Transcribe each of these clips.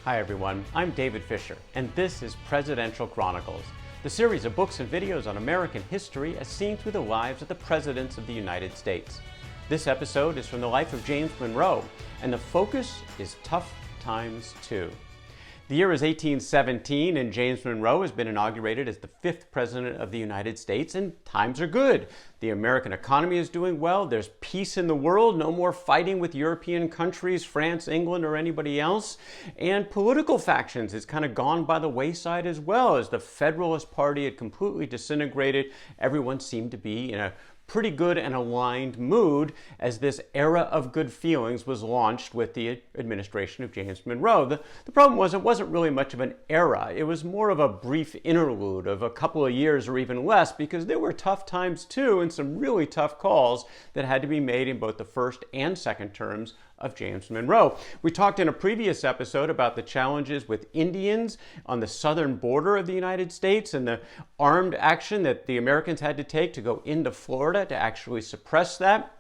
Hi everyone, I'm David Fisher, and this is Presidential Chronicles, the series of books and videos on American history as seen through the lives of the presidents of the United States. This episode is from the life of James Monroe, and the focus is tough times too. The year is 1817, and James Monroe has been inaugurated as the 5th President of the United States, and times are good. The American economy is doing well, there's peace in the world, no more fighting with European countries, France, England, or anybody else, and political factions has kind of gone by the wayside as well. As the Federalist Party had completely disintegrated, everyone seemed to be in a pretty good and aligned mood as this era of good feelings was launched with the administration of James Monroe. The problem was it wasn't really much of an era. It was more of a brief interlude of a couple of years or even less, because there were tough times too and some really tough calls that had to be made in both the first and second terms of James Monroe. We talked in a previous episode about the challenges with Indians on the southern border of the United States and the armed action that the Americans had to take to go into Florida to actually suppress that.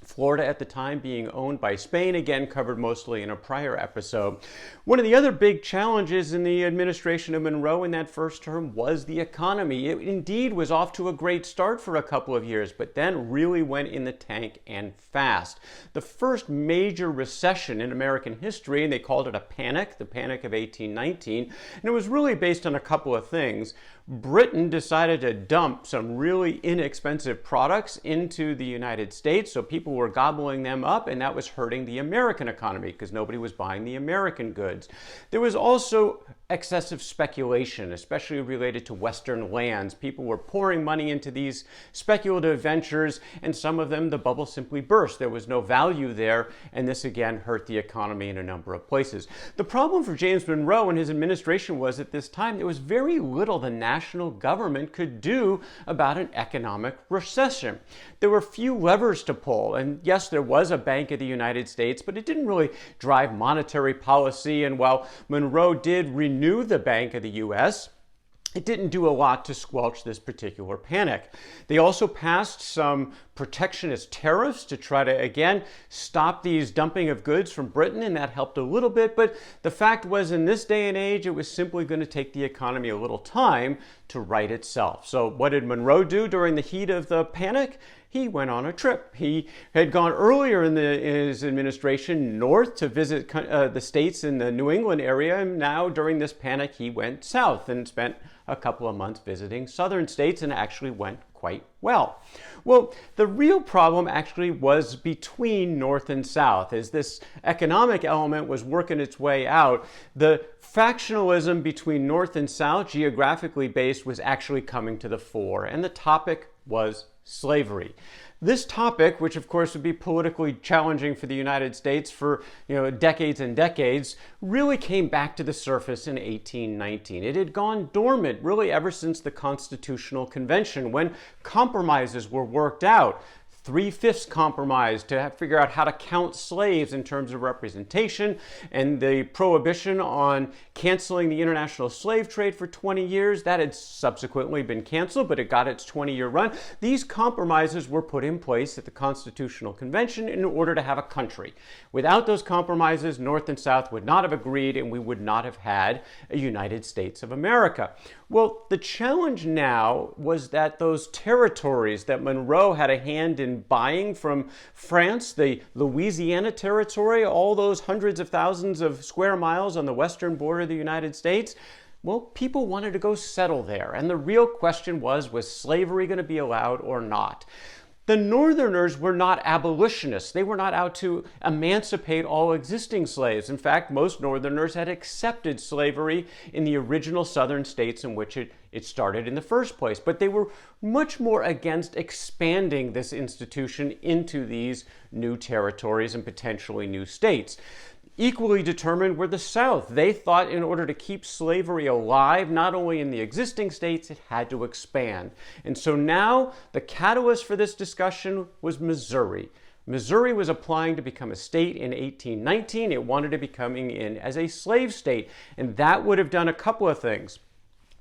Florida at the time being owned by Spain, again covered mostly in a prior episode. One of the other big challenges in the administration of Monroe in that first term was the economy. It indeed was off to a great start for a couple of years, but then really went in the tank and fast. The first major recession in American history, and they called it a panic, the Panic of 1819, and it was really based on a couple of things. Britain decided to dump some really inexpensive products into the United States, so people were gobbling them up, and that was hurting the American economy because nobody was buying the American goods. There was also excessive speculation, especially related to Western lands. People were pouring money into these speculative ventures, and some of them, the bubble simply burst. There was no value there, and this again hurt the economy in a number of places. The problem for James Monroe and his administration was at this time there was very little the national government could do about an economic recession. There were few levers to pull, and yes, there was a Bank of the United States, but it didn't really drive monetary policy, and while Monroe did renew the Bank of the U.S., it didn't do a lot to squelch this particular panic. They also passed some protectionist tariffs to try to, again, stop these dumping of goods from Britain, and that helped a little bit, but the fact was in this day and age, it was simply going to take the economy a little time to right itself. So what did Monroe do during the heat of the panic? He went on a trip. He had gone earlier in his administration north to visit the states in the New England area, and now during this panic he went south and spent a couple of months visiting southern states, and actually went quite well. Well, the real problem actually was between North and South. As this economic element was working its way out, the factionalism between North and South, geographically based, was actually coming to the fore, and the topic was slavery. This topic, which of course would be politically challenging for the United States for decades and decades, really came back to the surface in 1819. It had gone dormant really ever since the Constitutional Convention, when compromises were worked out. 3/5 compromise to figure out how to count slaves in terms of representation, and the prohibition on canceling the international slave trade for 20 years. That had subsequently been canceled, but it got its 20-year run. These compromises were put in place at the Constitutional Convention in order to have a country. Without those compromises, North and South would not have agreed, and we would not have had a United States of America. Well, the challenge now was that those territories that Monroe had a hand in buying from France, the Louisiana Territory, all those hundreds of thousands of square miles on the western border of the United States, well, people wanted to go settle there. And the real question was slavery going to be allowed or not? The Northerners were not abolitionists. They were not out to emancipate all existing slaves. In fact, most Northerners had accepted slavery in the original Southern states in which it started in the first place. But they were much more against expanding this institution into these new territories and potentially new states. Equally determined were the South. They thought in order to keep slavery alive, not only in the existing states, it had to expand. And so now the catalyst for this discussion was Missouri. Missouri was applying to become a state in 1819. It wanted to be coming in as a slave state, and that would have done a couple of things.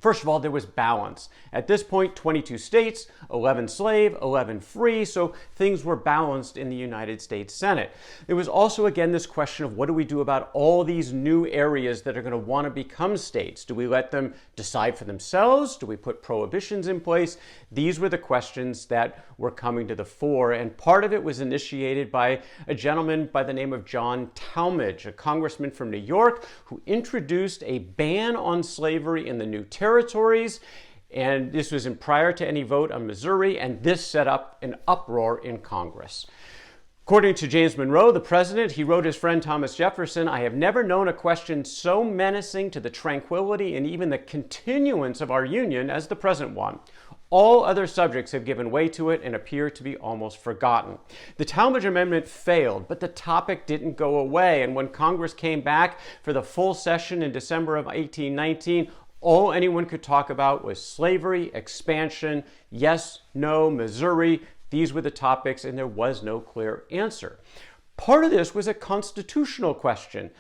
First of all, there was balance. At this point, 22 states, 11 slave, 11 free, so things were balanced in the United States Senate. There was also, again, this question of what do we do about all these new areas that are going to want to become states? Do we let them decide for themselves? Do we put prohibitions in place? These were the questions that were coming to the fore, and part of it was initiated by a gentleman by the name of John Tallmadge, a congressman from New York, who introduced a ban on slavery in the new territories, and this was prior to any vote on Missouri, and this set up an uproar in Congress. According to James Monroe, the president, he wrote his friend Thomas Jefferson, "I have never known a question so menacing to the tranquility and even the continuance of our union as the present one. All other subjects have given way to it and appear to be almost forgotten." The Tallmadge Amendment failed, but the topic didn't go away, and when Congress came back for the full session in December of 1819, all anyone could talk about was slavery, expansion, yes, no, Missouri. These were the topics, and there was no clear answer. Part of this was a constitutional question.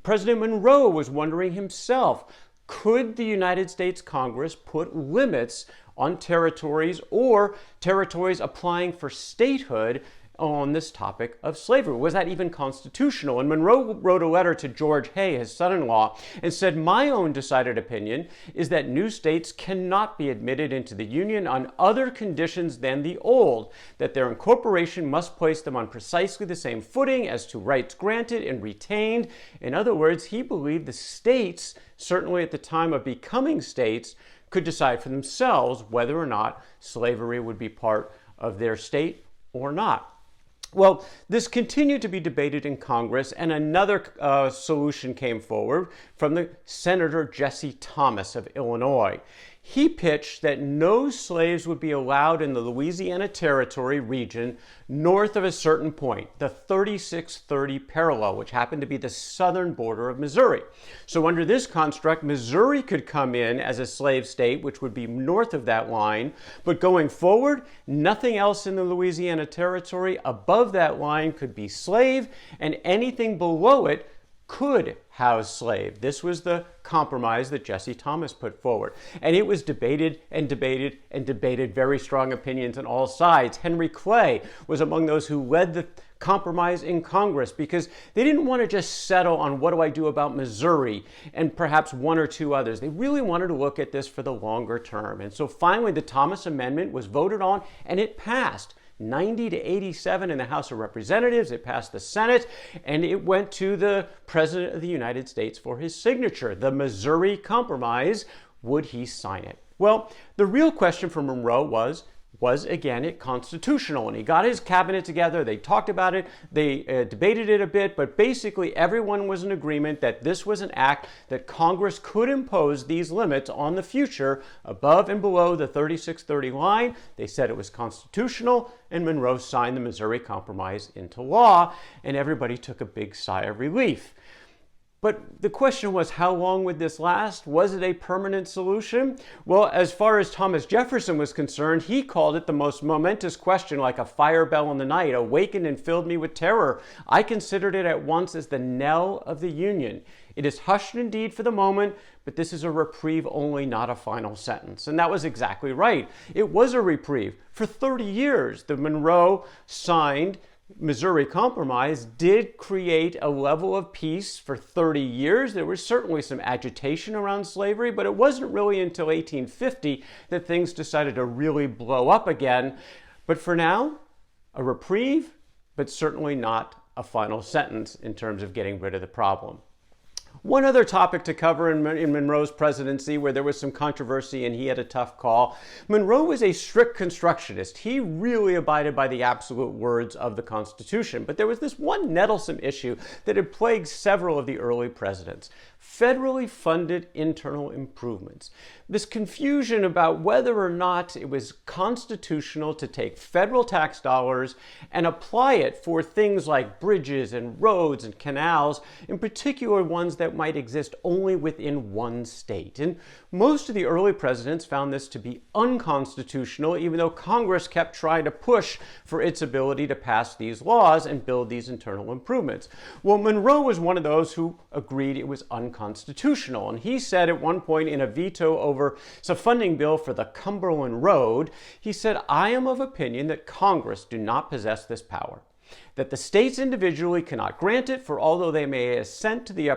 President Monroe was wondering himself, could the United States Congress put limits on territories or territories applying for statehood on this topic of slavery? Was that even constitutional? And Monroe wrote a letter to George Hay, his son-in-law, and said, "My own decided opinion is that new states cannot be admitted into the Union on other conditions than the old, that their incorporation must place them on precisely the same footing as to rights granted and retained." In other words, he believed the states, certainly at the time of becoming states, could decide for themselves whether or not slavery would be part of their state or not. Well, this continued to be debated in Congress, and another solution came forward from the Senator Jesse Thomas of Illinois. He pitched that no slaves would be allowed in the Louisiana Territory region north of a certain point, the 3630 parallel, which happened to be the southern border of Missouri. So under this construct, Missouri could come in as a slave state, which would be north of that line, but going forward, nothing else in the Louisiana Territory above that line could be slave, and anything below it could house slave. This was the compromise that Jesse Thomas put forward. And it was debated and debated and debated, very strong opinions on all sides. Henry Clay was among those who led the compromise in Congress because they didn't want to just settle on what do I do about Missouri and perhaps one or two others. They really wanted to look at this for the longer term. And so finally the Thomas Amendment was voted on and it passed. 90 to 87 in the House of Representatives. It passed the Senate, and it went to the President of the United States for his signature. The Missouri Compromise, would he sign it? Well, the real question for Monroe was again it constitutional? And he got his cabinet together, they talked about it, they debated it a bit, but basically everyone was in agreement that this was an act that Congress could impose these limits on the future above and below the 3630 line. They said it was constitutional, and Monroe signed the Missouri Compromise into law, and everybody took a big sigh of relief. But the question was, how long would this last? Was it a permanent solution? Well, as far as Thomas Jefferson was concerned, he called it the most momentous question, like a fire bell in the night, awakened and filled me with terror. I considered it at once as the knell of the Union. It is hushed indeed for the moment, but this is a reprieve only, not a final sentence. And that was exactly right. It was a reprieve. For 30 years, the Monroe signed Missouri Compromise did create a level of peace for 30 years. There was certainly some agitation around slavery, but it wasn't really until 1850 that things decided to really blow up again. But for now, a reprieve, but certainly not a final sentence in terms of getting rid of the problem. One other topic to cover in Monroe's presidency where there was some controversy and he had a tough call. Monroe was a strict constructionist. He really abided by the absolute words of the Constitution. But there was this one nettlesome issue that had plagued several of the early presidents: federally funded internal improvements. This confusion about whether or not it was constitutional to take federal tax dollars and apply it for things like bridges and roads and canals, in particular ones that might exist only within one state. And most of the early presidents found this to be unconstitutional, even though Congress kept trying to push for its ability to pass these laws and build these internal improvements. Well, Monroe was one of those who agreed it was unconstitutional. unconstitutional. And he said at one point in a veto over some funding bill for the Cumberland Road, he said, "I am of opinion that Congress do not possess this power, that the states individually cannot grant it, for although they may assent to the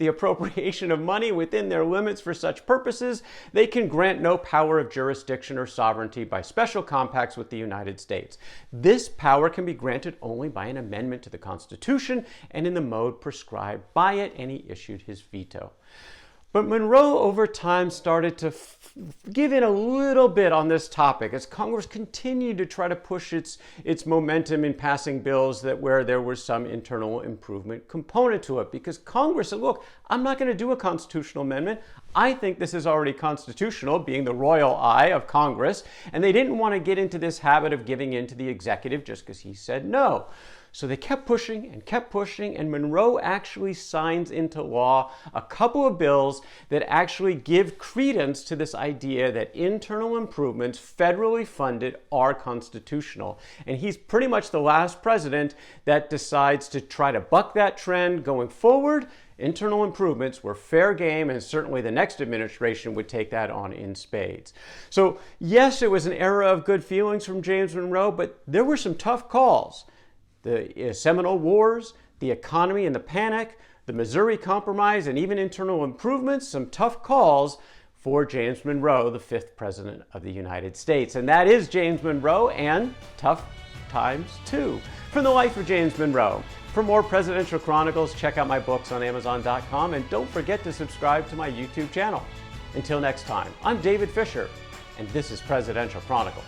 appropriation of money within their limits for such purposes, they can grant no power of jurisdiction or sovereignty by special compacts with the United States. This power can be granted only by an amendment to the Constitution and in the mode prescribed by it," and he issued his veto. But Monroe, over time, started to give in a little bit on this topic as Congress continued to try to push its momentum in passing bills where there was some internal improvement component to it. Because Congress said, look, I'm not going to do a constitutional amendment. I think this is already constitutional, being the royal eye of Congress. And they didn't want to get into this habit of giving in to the executive just because he said no. So they kept pushing, and Monroe actually signs into law a couple of bills that actually give credence to this idea that internal improvements, federally funded, are constitutional. And he's pretty much the last president that decides to try to buck that trend going forward. Internal improvements were fair game, and certainly the next administration would take that on in spades. So yes, it was an era of good feelings from James Monroe, but there were some tough calls. The Seminole Wars, the economy and the panic, the Missouri Compromise, and even internal improvements, some tough calls for James Monroe, the 5th President of the United States. And that is James Monroe, and tough times too. From the life of James Monroe. For more Presidential Chronicles, check out my books on Amazon.com, and don't forget to subscribe to my YouTube channel. Until next time, I'm David Fisher, and this is Presidential Chronicles.